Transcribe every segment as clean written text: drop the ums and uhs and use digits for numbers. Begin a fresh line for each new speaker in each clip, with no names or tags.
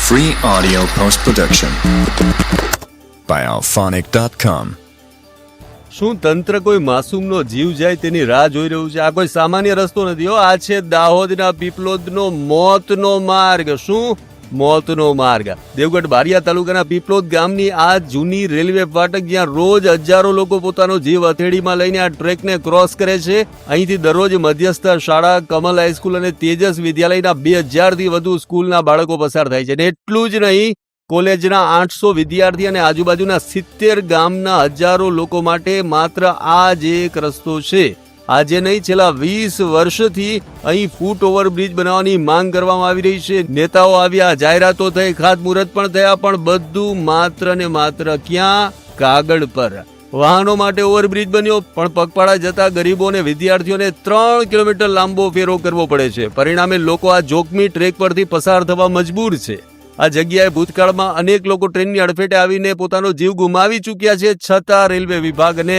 Free audio post-production by alphonic.com.
શું તંત્ર કોઈ માસૂમનો જીવ જાય તેની રાહ જોઈ રહ્યું છે? આ કોઈ સામાન્ય રસ્તો નથી હો. આ છે દાહોદના પીપલોદનો મોતનો માર્ગ. શું મોતનો માર્ગ? દેવગઢ બારિયા તાલુકાના પીપલોદ ગામની આ જૂની રેલવે ફાટક, જ્યાં રોજ હજારો લોકો પોતાનો જીવ હથેળીમાં લઈને આ ટ્રેકને ક્રોસ કરે છે. અહીંથી દરરોજ મધ્યસ્થ શાળા, કમલ હાઈસ્કૂલ અને તેજસ વિદ્યાલયના 2000થી વધુ સ્કૂલના બાળકો પસાર થાય છે. ને એટલું જ નહીં, કોલેજના 800 વિદ્યાર્થી અને આજુબાજુના 70 ગામના હજારો લોકો માટે માત્ર આ જ એક રસ્તો છે. આજે નહીં, છેલ્લા 20 વર્ષથી અહીં ફૂટ ઓવરબ્રિજ બનાવવાની માંગ કરવામાં આવી રહી છે. નેતાઓ આવ્યા, જાહેરાતો થઈ, ખાતમુહૂર્ત પણ થયા, પણ બધું માત્ર ને માત્ર ક્યાં? કાગળ પર. વાહનો માટે ઓવરબ્રિજ બન્યો, પણ પગપાળા જતા ગરીબો અને વિદ્યાર્થીઓને 3 કિલોમીટર લાંબો ફેરો કરવો પડે છે. પરિણામે લોકો આ જોખમી ટ્રેક પરથી પસાર થવા મજબૂર છે. આ જગ્યાએ ભૂતકાળમાં અનેક લોકો ટ્રેનની અડફેટે આવીને પોતાનો જીવ ગુમાવી ચૂક્યા છે. છતાં રેલવે વિભાગ અને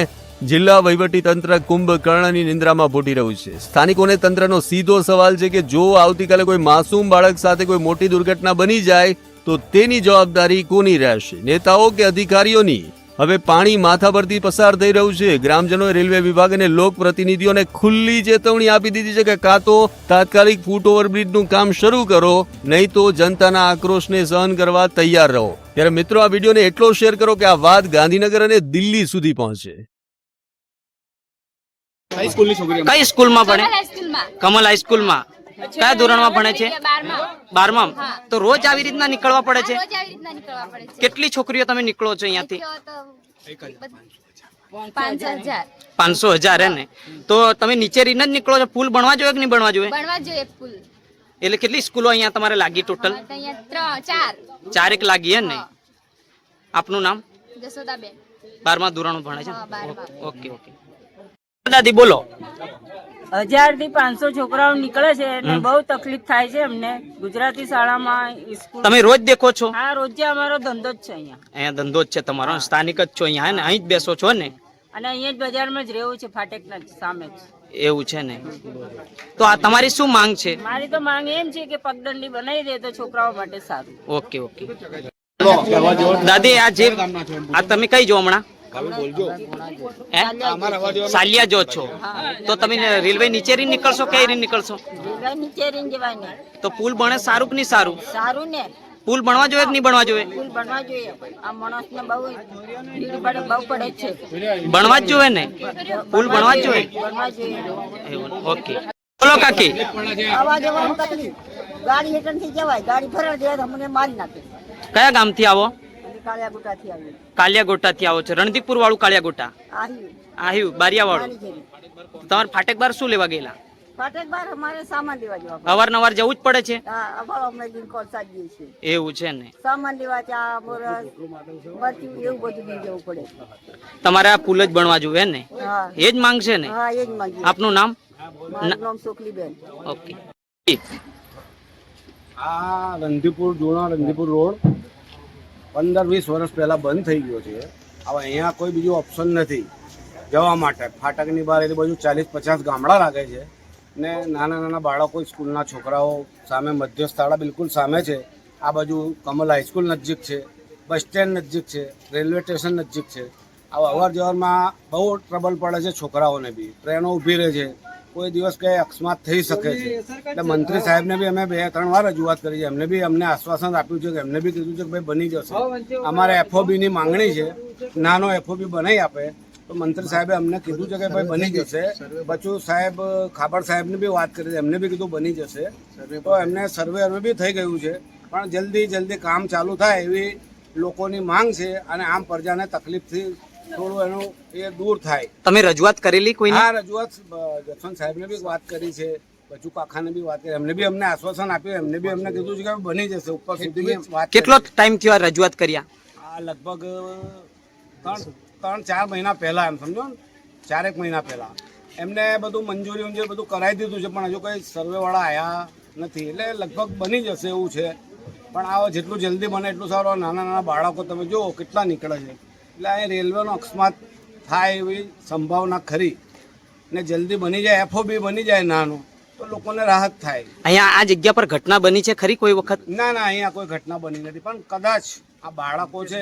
જિલ્લા વહીવટી તંત્ર કુંભકર્ણની નિંદ્રામાં ભૂટી રહ્યું છે. સ્થાનિકોને તંત્રનો સીધો સવાલ છે કે જો આવતીકાલે કોઈ માસૂમ બાળક સાથે કોઈ મોટી દુર્ઘટના બની જાય તો તેની જવાબદારી કોની રહેશે? નેતાઓ કે અધિકારીઓની? હવે પાણી માથા પરથી પસાર થઈ રહ્યું છે. ગ્રામજનોએ રેલવે વિભાગ અને લોકપ્રતિનિધિઓને ખુલ્લી ચેતવણી આપી દીધી છે કે કાં તો તાત્કાલિક ફૂટ ઓવરબ્રિજનું કામ શરૂ કરો, નહીં તો જનતાના આક્રોશને સહન કરવા તૈયાર રહો. ત્યારે મિત્રો, આ વિડીયોને એટલો શેર કરો કે આ વાત ગાંધીનગર અને દિલ્હી સુધી પહોંચે.
કઈ સ્કૂલમાં ભણે? કમલ હાઈસ્કૂલમાં. કયા ધોરણમાં ભણે છે? 12માં. તો રોજ આવી રીતના નીકળવા પડે છે? કેટલી છોકરીઓ તમે નીકળો છો અહીંયાથી? 500,000 હે ને? તો તમે નીચે રીને જ નીકળો છો? પુલ બનવા જોઈએ કે નહીં બનવા જોઈએ? એટલે કેટલી સ્કૂલો અહીંયા તમારે લાગી ટોટલ? 4 એક લાગી હે ને? આપનું નામ?
જસોદાબેન.
12મા ધોરણ ભણે છે? Okay okay. દાદી બોલો.
1000 થી 500 છોકરાઓ નીકળે છે એટલે બહુ તકલીફ થાય છે અમને. ગુજરાતી શાળામાં, સ્કૂલ.
તમે રોજ દેખો છો?
હા, રોજે અમારો ધંધો જ છે અહીંયા.
અહીંયા ધંધો જ છે તમારો? સ્થાનિક જ છો અહીંયા? હે ને? અહીં જ બેસો છો ને?
અને અહીંયા જ બજારમાં જ રહેવું છે, ફાટકના સામે જ.
એવું છે ને? તો આ તમારી શું માંગ છે?
મારી તો માંગ એમ છે કે પગદંડી બનાવી દે તો છોકરાઓ માટે સારું.
Okay okay. દાદી, આ તમે કઈ જો હમણાં? સાલિયા જો છો? તો તમે રેલવે નીચે રીને નીકળશો કે રીને નીકળશો?
નીચે રીને જવાય ને.
તો પુલ બને સારું કે નહીં સારું?
સારું ને.
પુલ બનવા જોઈએ કે નહીં બનવા જોઈએ?
પુલ બનવા જોઈએ. આ માણસને બહુ ભીડ પડે, બહુ પડે છે.
બનવા જ જોઈએ ને? પુલ બનવા જ જોઈએ.
બનવા જોઈએ.
ઓકે. બોલો કાકી.
આવા જવાનું તકલીફ. ગાડી હેઠળથી જવાય, ગાડી ફરવા જાય અમને મારી નાખે.
કયા ગામથી આવો?
કાળિયાગોટાથી આવીએ.
કાલિયાગોટાથી આવો છો? રણદીપુર વાળું કાલિયાગોટા? આહ્યું બારિયા વાળું. તમારે ફાટક બાર શું લેવા ગયેલા?
ફાટક બાર અમારે સામાન લેવા જવા.
અવારનવાર જવું જ પડે છે? એવું છે ને?
સામાન લેવા, ચા, બોરસ, બરતી, એવું બધું લઈ જવું પડે.
તમારે આ પુલ જ બનવા જોઈએ ને? એ જ માંગ છે ને?
હા, એ જ માંગ.
આપનું નામ?
મારું નામ સોકલીબેન.
ઓકે.
આ રણધીપુર, જૂના રણધીપુર રોડ 15-20 વર્ષ પહેલા બંધ થઈ ગયો છે. હવે અહીંયા કોઈ બીજું ઓપ્શન નથી જવા માટે. ફાટકની બહાર એ બાજુ 40-50 ગામડા લાગે છે ને નાના નાના બાળકો, સ્કૂલના છોકરાઓ. સામે મધ્ય શાળા બિલકુલ સામે છે. આ બાજુ કમલ હાઈસ્કૂલ નજીક છે, બસ સ્ટેન્ડ નજીક છે, રેલવે સ્ટેશન નજીક છે. આવા અવર જવરમાં બહુ ટ્રબલ પડે છે છોકરાઓને બી. ટ્રેનો ઊભી રહે છે, કોઈ દિવસ કંઈ અકસ્માત થઈ શકે છે. એટલે મંત્રી સાહેબને બી અમે 2-3 વાર રજૂઆત કરી છે. એમને બી અમને આશ્વાસન આપ્યું છે કે એમને બી કીધું છે કે ભાઈ બની જશે. અમારે એફઓબીની માંગણી છે, નાનો એફઓબી બનાવી આપે. તો મંત્રી સાહેબે અમને કીધું છે કે ભાઈ બની જશે. બચુ સાહેબ, ખાબર સાહેબને બી વાત કરી છે, એમને બી કીધું બની જશે. તો એમને સર્વે બી થઈ ગયું છે, પણ જલ્દી કામ ચાલુ થાય એવી લોકોની માંગ છે. અને આમ પ્રજાને તકલીફથી થોડું એનું એ દૂર થાય.
તમે રજૂઆત કરેલી કોઈ?
હા, રજૂઆત જસવંત સાહેબને બી વાત કરી છે, બચુ કાકાને બી વાત કરી. એમને બી અમને આશ્વાસન આપ્યું. એમને બી અમને કીધું છે કે બની જશે. ઉપર સુધી વાત.
કેટલો ટાઈમ થયો રજૂઆત કર્યા?
આ લગભગ 3-4 મહિના પહેલા, એમ સમજો ને, 4 મહિના પહેલા એમને બધું મંજૂરી બધું કરાવી દીધું છે, પણ હજુ કંઈ સર્વેવાળા આવ્યા નથી. એટલે લગભગ બની જશે એવું છે. પણ આ જેટલું જલ્દી બને એટલું સારું. નાના નાના બાળકો તમે જુઓ કેટલા નીકળે છે. એટલે આ રેલવેનો અકસ્માત થાય એવી સંભાવના ખરી ને જલ્દી બની જાય. એફઓબી બની જાય નાનું તો લોકોને રાહત થાય.
અહીંયા આ જગ્યા પર ઘટના બની છે ખરી કોઈ વખત?
ના ના, અહીંયા કોઈ ઘટના બની નથી, પણ કદાચ આ બાળકો છે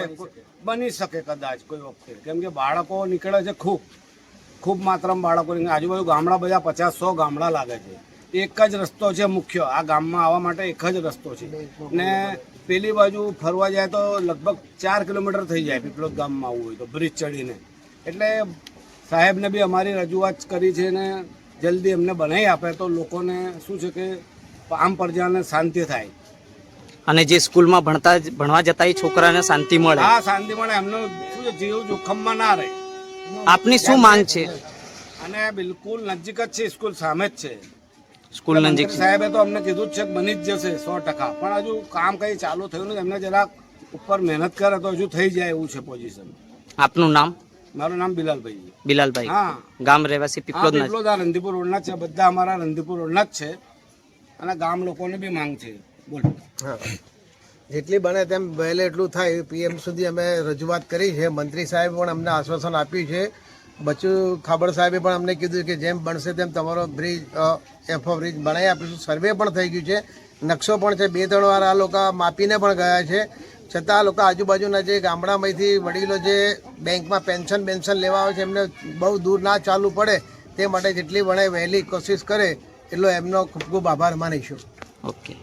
બની શકે કદાચ કોઈ વખતે, કેમ કે બાળકો નીકળે છે ખૂબ માત્રામાં બાળકો નીકળે. આજુબાજુ ગામડા બધા 50-100 ગામડા લાગે છે. એક જ રસ્તો છે મુખ્ય આ ગામમાં આવવા માટે, એક જ રસ્તો છે. ને પેલી બાજુ ફરવા જાય તો લગભગ 4 કિલોમીટર થઈ જાય પીપલોદ ગામમાં આવવું હોય તો બ્રિજ ચડીને. એટલે સાહેબને બી અમારી રજૂઆત કરી છે ને જલ્દી એમને બનાવી આપે તો લોકોને શું છે કે આમ પ્રજાને શાંતિ થાય.
અને જે સ્કૂલમાં ભણવા જતા એ છોકરાને શાંતિ મળે.
હા, શાંતિ મળે, એમનો શું છે જીવ જોખમમાં ના રહે.
આપની શું માંગ છે?
અને બિલકુલ નજીક જ છે, સ્કૂલ સામે જ છે.
સ્કૂલ નજીક છે.
સાહેબે તો અમને કીધું જ છે કે બની જ જશે 100%, પણ હજુ કામ કઈ ચાલુ થયું નથી. એમને જરાક ઉપર મહેનત કરે તો હજુ થઈ જાય એવું છે પોઝિશન.
આપનું નામ?
મારું નામ બિલાલભાઈ.
બિલાલભાઈ.
હા,
ગામ રહેવાસી પીપલોદના?
પીપલોદ આ રંધીપુર રોડના જ છે, બધા અમારા રંધીપુર રોડના જ છે. અને ગામ લોકોને બી માંગ છે. બોલો.
હા, જેટલી બને તેમ વહેલે એટલું થાય PM સુધી અમે રજૂઆત કરી છે. મંત્રી સાહેબ પણ અમને આશ્વાસન આપ્યું છે. બચુ ખાબડ સાહેબે પણ અમને કીધું કે જેમ બનશે તેમ તમારો બ્રિજ FO બ્રિજ બનાવી આપીશું. સર્વે પણ થઈ ગયું છે, નકશો પણ છે. 2-3 વાર આ લોકો માપીને પણ ગયા છે. છતાં આ લોકો આજુબાજુના જે ગામડામાંથી વડીલો જે બેંકમાં પેન્શન લેવા આવે છે એમને બહુ દૂર ના ચાલવું પડે તે માટે જેટલી બને વહેલી કોશિશ કરે એટલો એમનો ખૂબ ખૂબ આભાર માનીશું.
ઓકે.